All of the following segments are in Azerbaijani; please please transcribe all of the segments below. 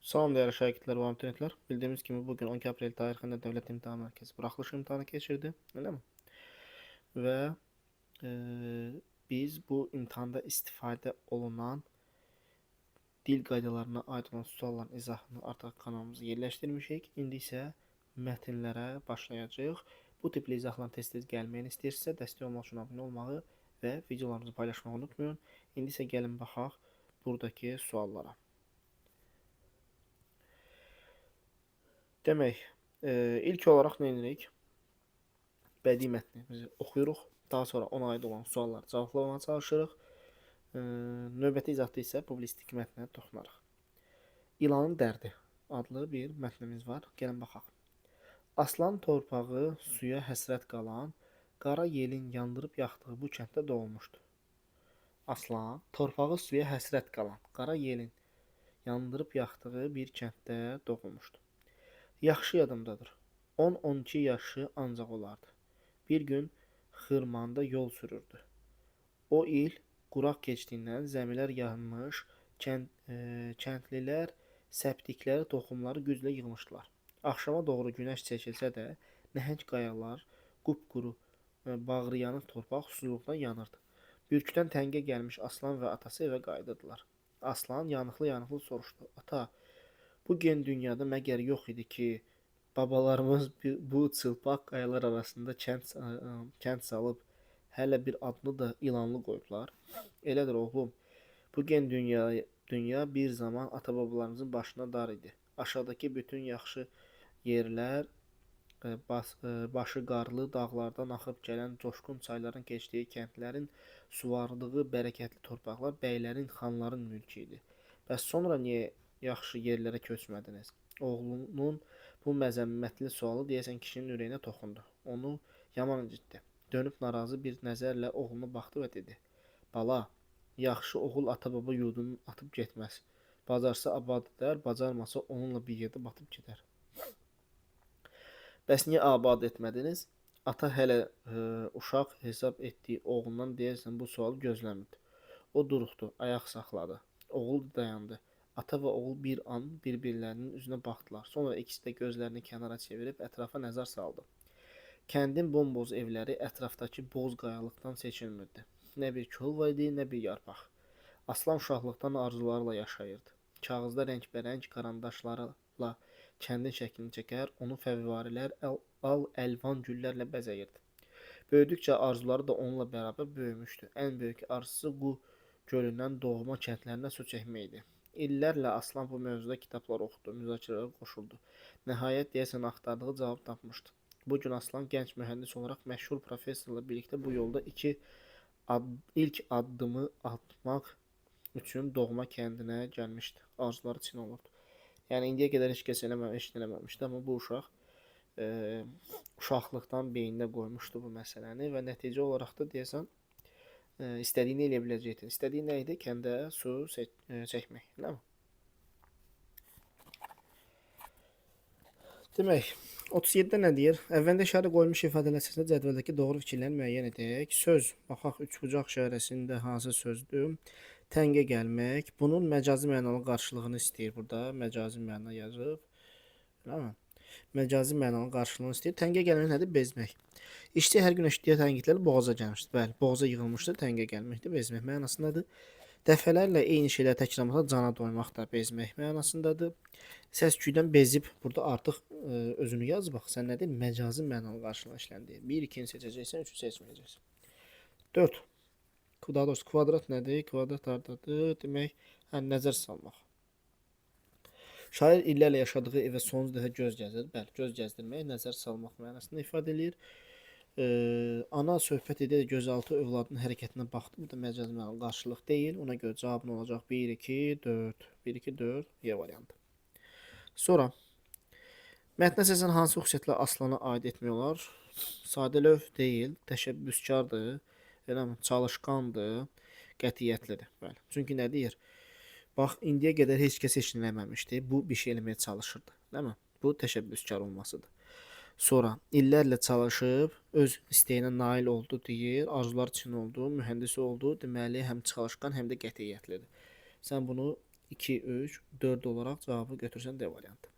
Salam değerli şagirdler ve abituriyentler. Bildiğimiz gibi bugün 12 April tarihinde Devlet İmtahan Merkezi buraxılış imtahanı geçirdi. Öyle mi? Ve biz bu imtahanda istifade olunan dil qaydalarına aid olan sualların izahını artıq kanalımıza yerləşdirmişik. İndi isə mətnlərə başlayacağıq. Bu tipli izahların tez-tez gəlməyini istəyirsə, dəstək olmaq üçün abunə olmağı və videolarımızı paylaşmağı unutmayın. İndi isə gəlin baxaq buradakı suallara. Demək, ilk olaraq nə edirik? Bədii mətnimizi oxuyuruq. Daha sonra ona aid olan sualları cavablamaya çalışırıq. Növbəti izahda isə publisistik mətnə toxunarıq. İlanın dərdi adlı bir mətnimiz var. Gəlin baxaq. Aslan torpağı suya həsrət qalan, qara yelin yandırıb yaxdığı bu kənddə doğulmuşdu. Aslan torpağı suya həsrət qalan, qara yelin yandırıb yaxdığı bir kənddə doğulmuşdu. Yaxşı yadımdadır. 10-12 yaşı ancaq olardı. Bir gün xırmanda yol sürürdü. O il quraq keçdiyindən zəmilər yanmış, kəndlilər səpdikləri toxumları güclə yığmışdılar. Axşama doğru günəş çəkilsə də, nəhəng qayalar, qupquru bağrıyanıq torpaq susuzluqdan yanırdı. Bürküdən təngə gəlmiş Aslan və atası evə qayıdırdılar. Aslan yanıqlı-yanıqlı soruşdu. Ata, bu gen dünyada məgər yox idi ki, babalarımız bu çılpaq qayalar arasında kənd salıb hələ bir adını da ilanlı qoyublar. Elədir oğlum. Bu gen dünya bir zaman ata-babalarımızın başına dar idi. Aşağıdakı bütün yaxşı yerlər, başı qarlı dağlardan axıb gələn coşqun çayların keçdiyi kəndlərin suvardığı bərəkətli torpaqlar bəylərin, xanların mülkü idi. Bəs sonra niyə yaxşı yerlərə köçmədiniz? Oğlunun bu məzəmmətli sualı deyəsən kişinin ürəyinə toxundu. Onu yaman incitdi. Dönüb narazı bir nəzərlə oğluna baxdı və dedi: Bala, yaxşı oğul ata-baba yurdunu atıb getməz. Bacarsa abad edər, bacarmasa onunla bir yerdə batıb gedər. Bəs niyə abad etmədiniz? Ata hələ uşaq hesab etdiyi oğlundan deyəsən bu sualı gözləmirdi. O duruxdu, ayaq saxladı. Oğul dayandı. Ata və oğul bir an bir-birlərinin üzünə baxdılar. Sonra ikisi də gözlərini kənara çevirib ətrafa nəzər saldı. Kəndin bomboz evləri ətrafdakı boz qayalıqdan seçilmirdi. Nə bir kol var idi, nə bir yarpaq. Aslan uşaqlıqdan arzularla yaşayırdı. Kağızda rəngbərəng karandaşlarla kəndin şəklini çəkər, onu fəvvarilər al-əlvan güllərlə bəzəyirdi. Böyüdükcə arzuları da onunla bərabər böyümüşdü. Ən böyük arzusu bu gölündən doğma kəndlərinə su çəkmək idi. İllərlə Aslan bu mövzuda kitablar oxudu, müzakirələrə qoşuldu. Nəhayət deyəsən axtardığı cavab tapmışdı. Bu gün Aslan gənc mühəndis olaraq məşhur professorla birlikdə bu yolda ilk addımı atmaq üçün doğma kəndinə gəlmişdi. Arzuları Çin olurdu. Yəni indiyə qədər heç kəs eləməmişdi, amma bu uşaq uşaqlıqdan beyninə qoymuşdu bu məsələni və nəticə olaraq da deyəsən istədiyini eləyə biləcəkdi. İstədiyi nə idi? Kəndə su çəkmək, nə mi? Demək, 37-də nə deyir? Əvvəldə işarə qoyulmuş ifadələr əsasında cədvəldəki doğru fikirləri müəyyən edək. Söz, baxaq, üçbucaq işarəsində hansı sözdür? Təngə gəlmək. Bunun məcazi mənalı qarşılığını istəyir burada. Məcazi məna yazıb. Eləmi? Məcazi mənalı qarşılığını istəyir. Təngə gəlmək nədir? Bezmək. İşçi hər gün eşitdiyi tənqidlərlə boğaza gəlmişdir. Bəli, boğaza yığılmışdır. Təngə gəlməkdir. Bezmək mənasındadır. Dəfələrlə eyni şeyləri təkrarlamaqda cana doymaq da bezmək mənasındadır. Səs-küydən bezib burada artıq özünü yaz bax. Sən nədir? Məcazi mənalı qarşılığını işləndirir. 1, 2-ni seçəcəksən, 3-ü seçməyəcəksən. 4. Daha doğrusu kvadrat nədir? Kvadrat hardadır? Demək, nəzər salmaq. Şair illərlə yaşadığı evə sonuncu dəfə göz gəzdirir. Bəli, göz gəzdirmək, nəzər salmaq mənasını ifadə edir. Ana söhbət edir, gözaltı övladının hərəkətinə baxdı. Bu da məcazi mənalı qarşılıq deyil. Ona görə cavabın olacaq 1, 2, 4. 1, 2, 4 Y variantı. Sonra mətnə əsasən hansı xüsusiyyətlər Aslana aid etmək olar? Sadəlövh deyil, təşəbbüskardır, çalışqandır, qətiyyətlidir. Bəli. Çünki nə deyir? Bax, indiyə qədər heç kəs heç nə eləməmişdi. Bu bir şey eləməyə çalışırdı, deyilmi? Bu təşəbbüskar olmasıdır. Sonra illərlə çalışıb öz istəyinə nail oldu deyir, arzular üçün oldu, mühəndis oldu, deməli həm çalışqan, həm də qətiyyətlidir. Sən bunu 2, 3, 4 olaraq cavabı götürsən D variantı.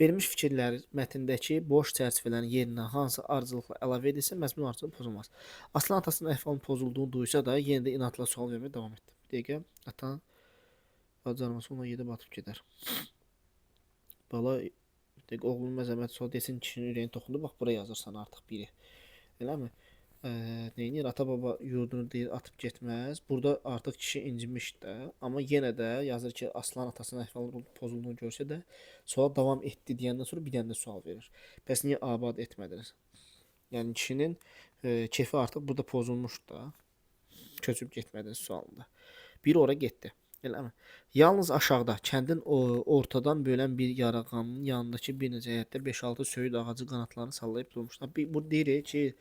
Verilmiş fikirlər mətndəki boş çərçivələrin yerinə hansı ardıcılıqla əlavə edilsə məzmun ardıcılığı pozulmaz. Aslan atasının əhvalının pozulduğunu duysa da yenə də inadla sual verməyə davam etdi. Bir dəqiqə, ata bacarması ona 7 batıb gedər. Bala oğlunun məzəmət sual desin kişinin ürəyini toxundu. Bax bura yazırsan artıq biri. Eləmi? Neynir? Ata baba yurdunu deyir atıb getməz. Burada artıq kişi incimiş də. Amma yenə də yazır ki Aslan atasının əhvalı pozulduğunu görsə də sual davam etdi deyəndən sonra bir dənə də sual verir. Bəs niyə abad etmədiniz? Yəni kişinin kefi artıq burada pozulmuş da. Köçüb getmədiniz sualında. Biri ora getdi. Eləmi? Yalnız aşağıda kəndin ortadan bölən bir yarağanın yanındakı bir neçə həyətdə 5-6 söyüd ağacı qanatlarını sallayıb durmuşlar. Bu deyir ki,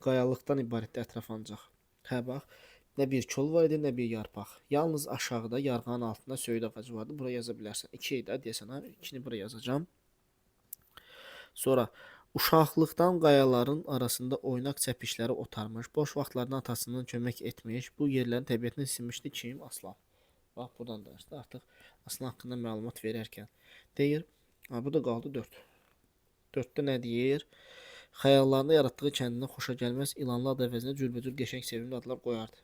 qayalıqdan ibarətdir ətraf ancaq. Hə bax, nə bir kol var idi, nə bir yarpaq. Yalnız aşağıda yarğanın altında söyüd ağacı vardı. Bura yaza bilərsən. 2 idi deyəsən ha. 2-ni bura yazacağam. Sonra uşaqlıqdan qayaların arasında oynaq çəpişləri otarmış, boş vaxtlarında atasının kömək etmiş, bu yerlərin təbiətini silmişdi kim? Aslan. Bax buradan da artıq Aslan haqqında məlumat verərkən deyir. Bu da qaldı 4. 4-də nə deyir? Xəyallarında yaratdığı kəndinə xoşa gəlməz ilanlı ad əvəzinə cürbəcür qəşəng sevimli adlar qoyardı.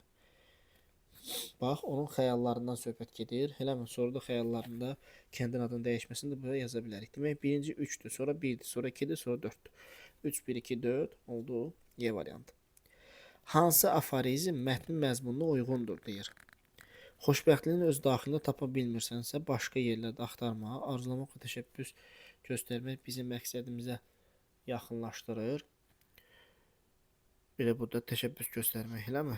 Bax, onun xəyallarından söhbət gedir. Eləmi? Sonra da xəyallarında kəndin adının dəyişməsini də buraya yaza bilərik. Demək, birinci 3-dür, sonra 1-dir, sonra 2-dir, sonra 4-dür. 3, 1, 2, 4 oldu Y variantı. Hansı aforizm mətnin məzmununa uyğundur deyir. Xoşbəxtliyin öz daxilində tapa bilmirsənsə, başqa yerlərdə axtarmağa, arzulamaq və təşəbbüs göstərmək bizim məqsədimizə yaxınlaşdırır. Belə burada təşəbbüs göstərmək, eləmi?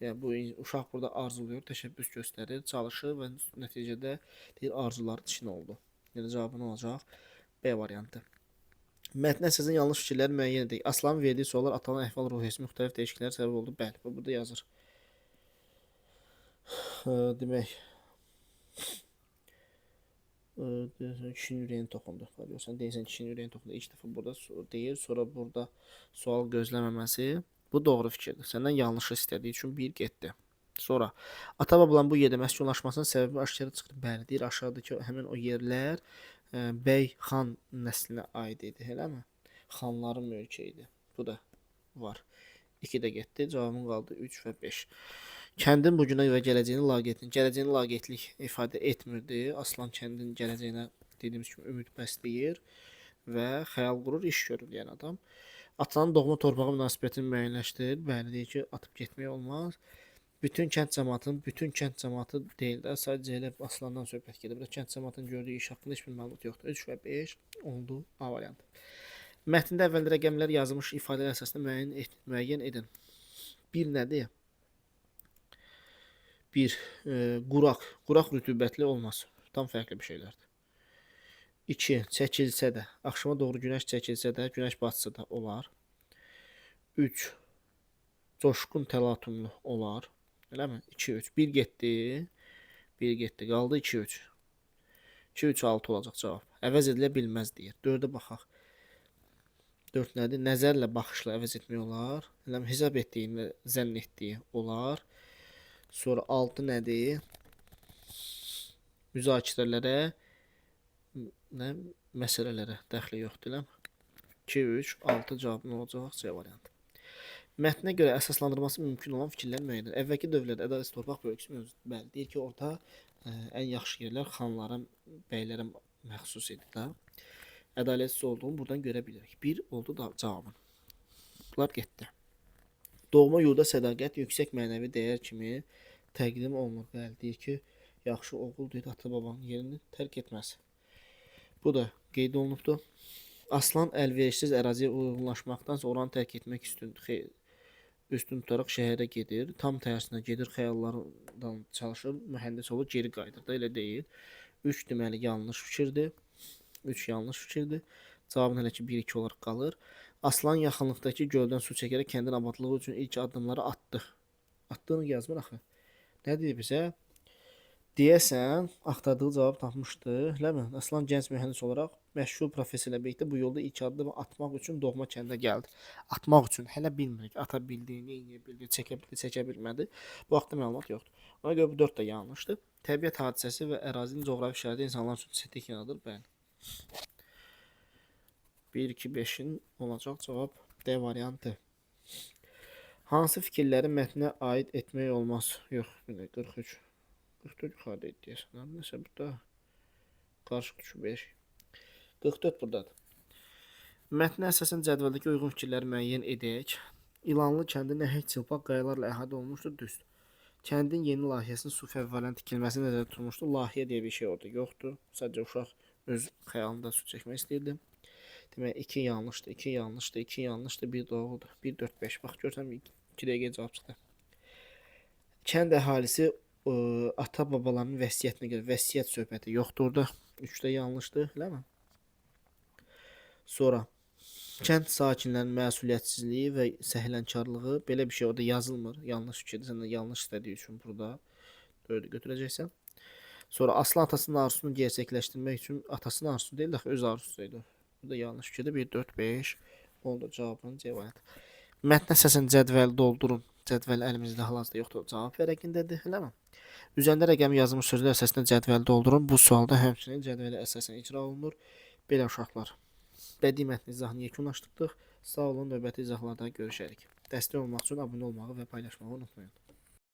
Yəni bu uşaq burada arzuluyur, təşəbbüs göstərir, çalışır və nəticədə deyir arzuları çin oldu. Yəni cavabı nə olacaq? B variantı. Mətnə sizin yanlış fikirləri müəyyən edək. Aslanın verdiyi suallar atanın əhval ruhiyyəsi müxtəlif dəyişikliklərə səbəb oldu. Bəli, bu burada yazır. Demək kişinin ürəyini toxundu. Görsən, deyirsən kişinin ürəyini toxundu. İlk dəfə burada deyir, sonra burada sual gözləməməsi. Bu doğru fikirdir. Səndən yanlışı istədiyi üçün bir getdi. Sonra ata babaların bu yerdə məskunlaşmasının səbəbi aşkara çıxır. Bəli, deyir aşağıdakı həmin o yerlər bəy xan nəslinə aid idi, eləmi? Xanların mülkü idi. Bu da var. 2 də getdi. Cavabın qaldı 3 və 5. Kəndin bugünə və gələcəyini laqeydlik ifadə etmirdi. Aslan kəndin gələcəyinə dediyimiz kimi ümid bəsləyir və xəyal qurur, iş görür deyən adam. Atanın doğma torpağa münasibətini müəyyənləşdirir. Bəli, deyir ki, atıb getmək olmaz. Bütün kənd cəmaatı deyil də, sadəcə elə Aslandan söhbət gedir. Burada kənd cəmaatının gördüyü iş haqqında heç bir məlumat yoxdur. 3 və 5 oldu A variantı. Mətndə əvvəl rəqəmlər yazılmış ifadələr əsasında müəyyən edin. 1 nədir? 1. Quraq rütubətli olmaz. Tam fərqli bir şeylərdir. 2. Çəkilsə də, axşama doğru günəş çəkilsə də, günəş batsa da olar. 3. Coşqun təlatumlu olar. Eləmi? 2, 3. 1 getdi. 1 getdi. Qaldı 2, 3. 2, 3, 6 olacaq cavab. Əvəz edilə bilməz deyir. 4-ə baxaq. 4 nədir? Nəzərlə, baxışla əvəz etmək olar. Eləmi? Hesab etdiyini, zənn etdiyi olar. Sonra 6 nədir? Müzakirələrə, məsələlərə dəxli yoxdur. 2, 3, 6 cavabı nə olacaq? C variantı. Mətnə görə əsaslandırılması mümkün olan fikirlər müəyyəndir. Əvvəlki dövrlərdə ədalətsiz torpaq bölgüsü mövzusudur. Bəli, deyir ki, orada ən yaxşı yerlər xanlara, bəylərə məxsus idi də. Ədalətsiz olduğunu buradan görə bilirik. 1 oldu da cavabın. Bunlar getdi. Doğma yurda sədaqət yüksək mənəvi dəyər kimi təqdim olunur. Bəli, deyir ki, yaxşı oğul deyir, ata babanın yerini tərk etməz. Bu da qeyd olunubdur. Aslan əlverişsiz əraziyə uyğunlaşmaqdansa oranı tərk etmək üstün tutaraq şəhərə gedir. Tam tərsinə gedir, xəyallarından çalışır, mühəndis olur, geri qayıdır da, elə deyil. 3 deməli yanlış fikirdir. 3 yanlış fikirdir. Cavabın hələ ki 1-2 olaraq qalır. Aslan yaxınlıqdakı göldən su çəkərək kəndin abadlığı üçün ilk addımları atdı. Atdığını yazmır axı. Nə deyir bizə? Deyəsən, axtardığı cavab tapmışdı. Eləmi? Aslan gənc mühəndis olaraq məşhur professorla birlikdə bu yolda ilk addımı atmaq üçün doğma kəndə gəldi. Atmaq üçün hələ bilmirik. Ata bildiyini, eləyə bildi, çəkə bildi, çəkə bilmədi. Bu haqda məlumat yoxdur. Ona görə bu 4 də yanlışdır. Təbiət hadisəsi və ərazinin coğrafi şəraiti insanlar üçün çətinlik yaradır. Bəli. 1, 2, 5-in olacaq cavab D variantı. Hansı fikirləri mətnə aid etmək olmaz? Yox, 43. 44 yuxarıda deyəsən. Nəsə burada qarışıq düşüb 5. 44 buradadır. Mətnə əsasən cədvəldəki uyğun fikirləri müəyyən edək. İlanlı kəndi nəhəng çılpaq qayalarla əhatə olunmuşdur, düzdür. Kəndin yeni layihəsinin su fəvvarənin tikilməsini nəzərdə tutulmuşdur. Layihə deyə bir şey orada yoxdur. Sadəcə uşaq öz xəyalında su çəkmək istəyirdi. Demək 2 yanlışdır, 2 yanlışdır, 2 yanlışdır, 1 doğrudur. 1, 4, 5. Bax görsəm 2 dəqiqə cavab çıxdı. Kənd əhalisi ata-babalarının vəsiyyətinə görə vəsiyyət söhbəti yoxdur orada. 3 də yanlışdır, eləmi? Sonra kənd sakinlərinin məsuliyyətsizliyi və səhlənkarlığı, belə bir şey orada yazılmır. Yanlış fikirdir. Sən də yanlış istədiyi üçün burada 4-ü götürəcəksən. Sonra Aslan atasının arzusunu gerçəkləşdirmək üçün atasının arzusu deyil, axı öz arzusuydu. Bu da yanlış fikirdir. 1, 4, 5 oldu cavabın C variantı. Mətn əsasən cədvəli doldurun. Cədvəl əlimizdə hal-hazırda yoxdur. Cavab vərəqindədir, eləmi? Üzərində rəqəm yazılmış sözlər əsasında cədvəli doldurun. Bu sualda həmçinin cədvələ əsasən icra olunur. Belə uşaqlar. Bədii mətn izahını yekunlaşdırdıq. Sağ olun, növbəti izahlarda görüşərik. Dəstək olmaq üçün abunə olmağı və paylaşmağı unutmayın.